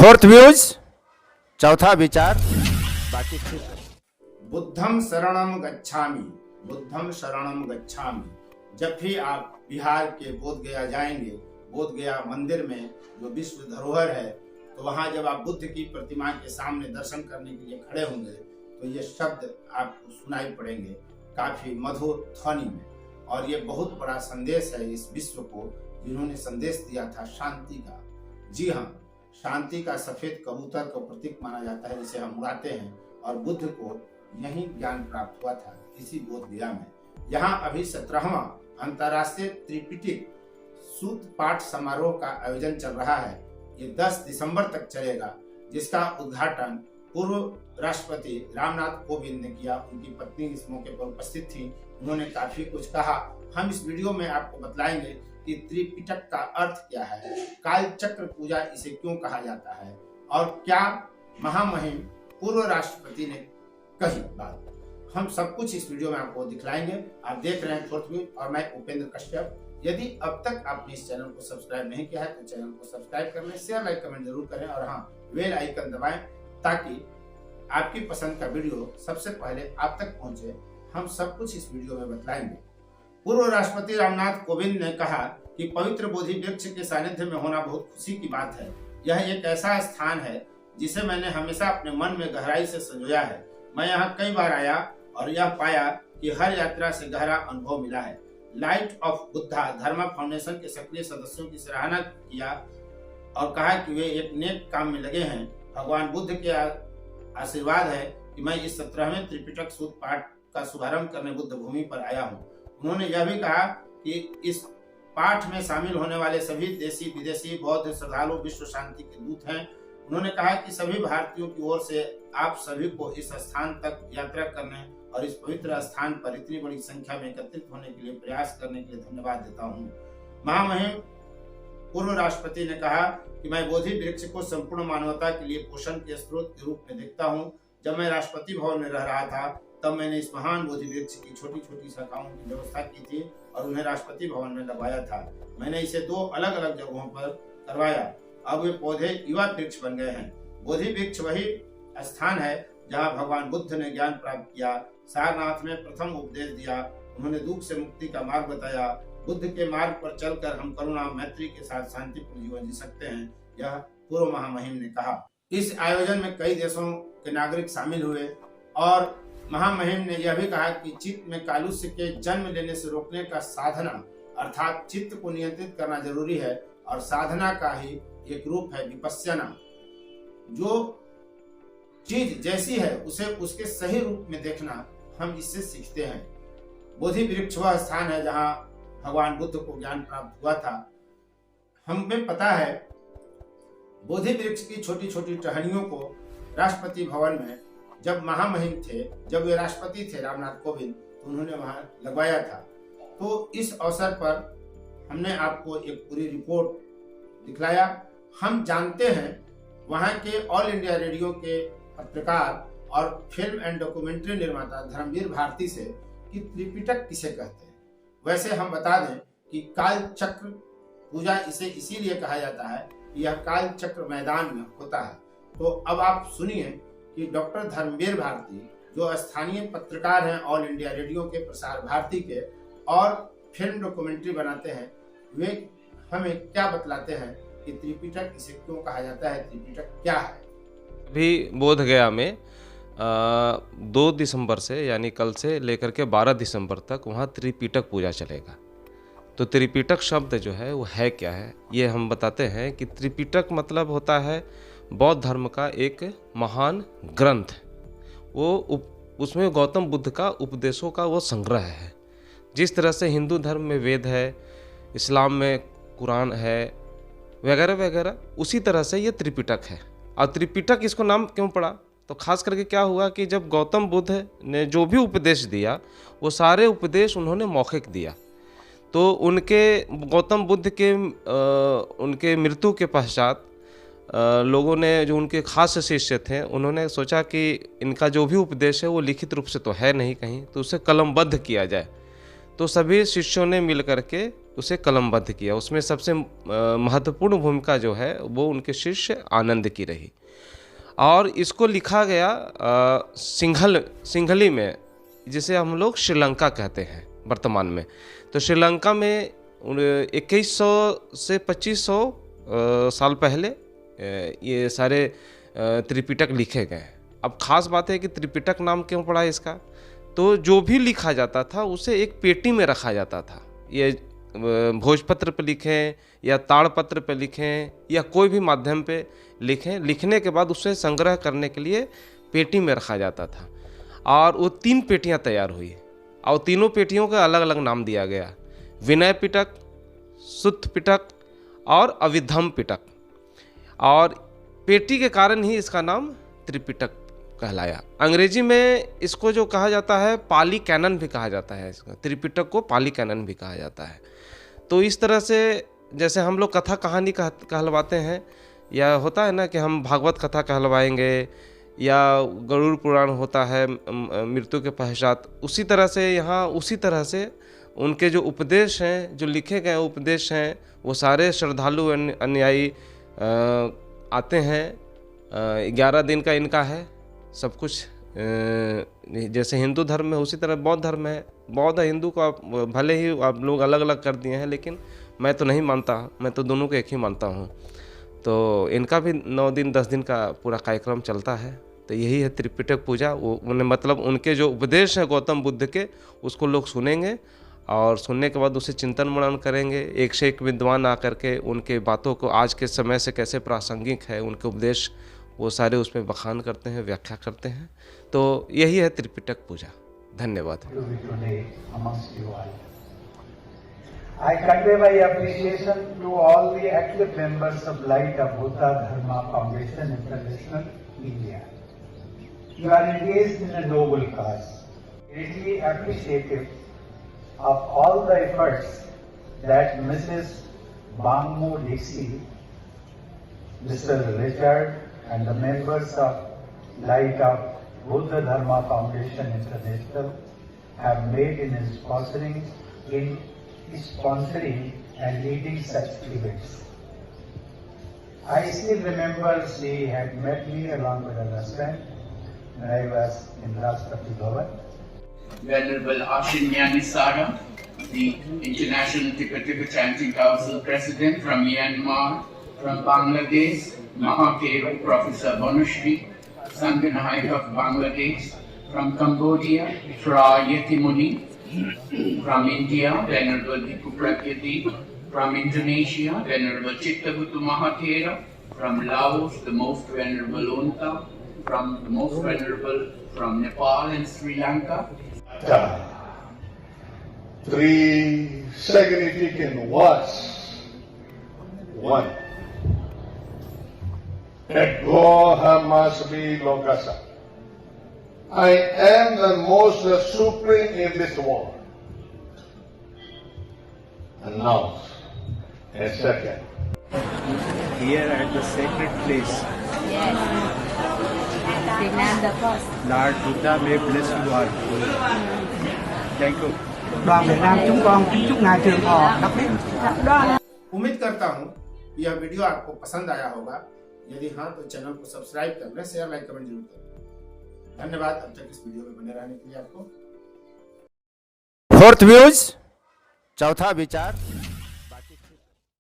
Fourth views, चौथा विचार, बाकी ठीक है। बुद्धम शरणम गच्छामि, बुद्धम शरणम गच्छामि। जब भी आप बिहार के बोध गया जाएंगे, बोध गया मंदिर में जो विश्व धरोहर है, तो वहां जब आप बुद्ध की प्रतिमा के सामने दर्शन करने के लिए खड़े होंगे तो ये शब्द आपको सुनाई पड़ेंगे काफी मधुर ध्वनि में। और ये बहुत बड़ा संदेश है इस विश्व को, जिन्होंने संदेश दिया था शांति का। जी हाँ, शांति का सफेद कबूतर को प्रतीक माना जाता है, जिसे हम उड़ाते हैं। और बुद्ध को यही ज्ञान प्राप्त हुआ था, इसी बोध गया में। यहाँ अभी 17वां अंतर्राष्ट्रीय त्रिपिटक सूत पाठ समारोह का आयोजन चल रहा है। ये 10 दिसंबर तक चलेगा, जिसका उद्घाटन पूर्व राष्ट्रपति रामनाथ कोविंद ने किया। उनकी पत्नी इस मौके पर उपस्थित थी। उन्होंने काफी कुछ कहा। हम इस वीडियो में आपको बतलाएंगे कि त्रिपिटक का अर्थ क्या है, काल चक्र पूजा इसे क्यों कहा जाता है, और क्या महामहिम पूर्व राष्ट्रपति ने कही बात। हम सब कुछ इस वीडियो में आपको दिखलाएंगे। आप देख रहे हैं फोर्थ व्यू और मैं उपेंद्र कश्यप। यदि अब तक आपने इस चैनल को सब्सक्राइब नहीं किया है तो चैनल को सब्सक्राइब कर लें, शेयर लाइक कमेंट जरूर करें, और हाँ, बेल आइकन दबाएं ताकि आपकी पसंद का वीडियो सबसे पहले आप तक पहुंचे। हम सब कुछ इस वीडियो में बतलाएंगे। पूर्व राष्ट्रपति रामनाथ कोविंद ने कहा कि पवित्र बोधि वृक्ष के सानिध्य में होना बहुत खुशी की बात है। यह एक ऐसा स्थान है जिसे मैंने हमेशा अपने मन में गहराई से संजोया है। मैं यहाँ कई बार आया और यह पाया कि हर यात्रा से गहरा अनुभव मिला है। Light of Buddha Dharma foundation के सक्रिय सदस्यों की सराहना किया और कहा कि वे एक नेक काम में लगे हैं। भगवान बुद्ध के आशीर्वाद है कि मैं इस 17वें त्रिपिटक सूत पाठ का शुभारंभ करने बुद्ध भूमि पर आया हूँ। उन्होंने यह भी कहा कि इस पाठ में शामिल होने वाले सभी देशी विदेशी बौद्ध श्रद्धालु विश्व शांति के दूत हैं। उन्होंने कहा कि सभी भारतीयों की ओर से आप सभी को इस स्थान तक यात्रा करने और इस पवित्र स्थान पर इतनी बड़ी संख्या में एकत्रित होने के लिए प्रयास करने के लिए धन्यवाद देता हूँ। महामहिम पूर्व राष्ट्रपति ने कहा कि मैं बोधि वृक्ष को संपूर्ण मानवता के लिए पोषण के स्रोत के रूप में देखता हूँ। जब मैं राष्ट्रपति भवन में रह रहा था तब मैंने इस महान बोधि वृक्ष की छोटी छोटी शाखाओं की व्यवस्था की थी और उन्हें राष्ट्रपति भवन में लगवाया था। मैंने इसे 2 अलग अलग जगहों पर करवाया। अब वे पौधे युवा वृक्ष बन गए हैं। बोधि वृक्ष वही स्थान है जहाँ भगवान बुद्ध ने ज्ञान प्राप्त किया, सारनाथ में प्रथम उपदेश दिया, उन्होंने दुख से मुक्ति का मार्ग बताया। बुद्ध के मार्ग पर चलकर हम करुणा मैत्री के साथ शांतिपूर्ण जीवन जी सकते हैं, यह पूर्व महामहिम ने कहा। इस आयोजन में कई देशों के नागरिक शामिल हुए और महामहिम ने यह भी कहा कि चित्त में कालुष्य के जन्म लेने से रोकने का साधना अर्थात चित्त को नियंत्रित करना जरूरी है, और साधना का ही एक रूप है विपश्यना। जो चीज जैसी है उसे उसके सही रूप में देखना, हम इससे सीखते हैं। बोधि वृक्ष वह स्थान है जहाँ भगवान बुद्ध को ज्ञान प्राप्त हुआ था। हमें पता है बोधि वृक्ष की छोटी छोटी टहनियों को राष्ट्रपति भवन में जब महामहिम थे, जब वे राष्ट्रपति थे रामनाथ कोविंद, तो उन्होंने वहां लगवाया था। तो इस अवसर पर हमने आपको एक पूरी रिपोर्ट दिखलाया। हम जानते हैं वहां के ऑल इंडिया रेडियो के पत्रकार और फिल्म एंड डॉक्यूमेंट्री निर्माता धर्मवीर भारती से कि त्रिपिटक किसे कहते हैं। वैसे हम बता दें कि काल चक्र पूजा इसे इसीलिए कहा जाता है कि यह काल चक्र मैदान में होता है। तो अब आप सुनिए कि डॉक्टर धर्मवीर भारती, जो स्थानीय पत्रकार हैं ऑल इंडिया रेडियो के प्रसार भारती के और फिल्म डॉक्यूमेंट्री बनाते हैं, वे हमें क्या बतलाते हैं कि त्रिपिटक इसे क्यों कहा जाता है, त्रिपिटक क्या है। अभी बोध गया में 2 दिसंबर से यानी कल से लेकर के 12 दिसंबर तक वहाँ त्रिपिटक पूजा चलेगा। तो त्रिपिटक शब्द जो है वो है क्या है, ये हम बताते हैं कि त्रिपिटक मतलब होता है बौद्ध धर्म का एक महान ग्रंथ। वो उसमें गौतम बुद्ध का उपदेशों का वो संग्रह है। जिस तरह से हिंदू धर्म में वेद है, इस्लाम में कुरान है वगैरह वगैरह, उसी तरह से ये त्रिपिटक है। और त्रिपिटक इसको नाम क्यों पड़ा, तो खास करके क्या हुआ कि जब गौतम बुद्ध ने जो भी उपदेश दिया वो सारे उपदेश उन्होंने मौखिक दिया। तो उनके गौतम बुद्ध के उनके मृत्यु के पश्चात लोगों ने, जो उनके खास शिष्य थे, उन्होंने सोचा कि इनका जो भी उपदेश है वो लिखित रूप से तो है नहीं कहीं, तो उसे कलमबद्ध किया जाए। तो सभी शिष्यों ने मिल करके उसे कलमबद्ध किया। उसमें सबसे महत्वपूर्ण भूमिका जो है वो उनके शिष्य आनंद की रही। और इसको लिखा गया सिंघली में, जिसे हम लोग श्रीलंका कहते हैं वर्तमान में। तो श्रीलंका में 2100 से 2500 साल पहले ये सारे त्रिपिटक लिखे गए। अब ख़ास बात है कि त्रिपिटक नाम क्यों पड़ा इसका, तो जो भी लिखा जाता था उसे एक पेटी में रखा जाता था। ये भोजपत्र पे लिखें या ताड़पत्र पे लिखें या कोई भी माध्यम पे लिखें, लिखने के बाद उसे संग्रह करने के लिए पेटी में रखा जाता था। और वो 3 पेटियां तैयार हुई और तीनों पेटियों का अलग अलग नाम दिया गया, विनय पिटक, सुत्त पिटक और अविधम पिटक। और पेटी के कारण ही इसका नाम त्रिपिटक कहलाया। अंग्रेजी में इसको जो कहा जाता है पाली कैनन भी कहा जाता है, इसका त्रिपिटक को पाली कैनन भी कहा जाता है। तो इस तरह से जैसे हम लोग कथा कहानी कहलवाते हैं, या होता है ना कि हम भागवत कथा कहलवाएंगे या गरुड़ पुराण होता है मृत्यु के पश्चात, उसी तरह से यहाँ उसी तरह से उनके जो उपदेश हैं, जो लिखे गए उपदेश हैं, वो सारे श्रद्धालु अनुयायी आते हैं। 11 दिन का इनका है सब कुछ। जैसे हिंदू धर्म में उसी तरह बौद्ध धर्म है। बौद्ध हिंदू को आप भले ही आप लोग अलग अलग कर दिए हैं, लेकिन मैं तो नहीं मानता, मैं तो दोनों को एक ही मानता हूँ। तो इनका भी 9 दिन 10 दिन का पूरा कार्यक्रम चलता है। तो यही है त्रिपिटक पूजा। वो मतलब उनके जो उपदेश हैं गौतम बुद्ध के, उसको लोग सुनेंगे और सुनने के बाद उसे चिंतन मनन करेंगे। एक से एक विद्वान आकर के उनके बातों को आज के समय से कैसे प्रासंगिक है उनके उपदेश, वो सारे उसमें बखान करते हैं, व्याख्या करते हैं। तो यही है त्रिपिटक पूजा। धन्यवाद। I convey my appreciation to all the active members of Light of Buddha Dharma Foundation International, India. You are engaged in a noble cause. Greatly appreciative of all the efforts that Mrs. Bangmo Dixie, Mr. Richard, and the members of Light of Buddha Dharma Foundation International have made in sponsoring and leading such events. I still remember she had met me along with her husband when I was in Rashtrapati Bhavan. Venerable Ashinyani Sara, the International Tipitaka Chanting Council President from Myanmar, from Bangladesh, Mahathir Professor Bonushri, Sanganahai of Bangladesh, from Cambodia, Fra Yetimuni, from India, Venerable Dipu Pratyati, from Indonesia, Venerable Chittabutu Mahathera, from Laos, the Most Venerable Unta, from the Most Venerable from Nepal and Sri Lanka. 3 significant words. 1. That God must be Lokasa. I am the most supreme in this world. And now, a second. Here at the sacred place, Demand the first. Lord Buddha may bless you all. Thank you. Đoàn Việt Nam chúng con kính chúc ngài trường thọ đắc đức. उम्मीद करता हूँ कि यह video आपको पसंद आया होगा। यदि हाँ तो चैनल को सब्सक्राइब कर लें, शेयर लाइक कमेंट जरूर करें। धन्यवाद अब तक इस वीडियो में बने रहने के लिए आपको। 4th व्यूज, चौथा विचार।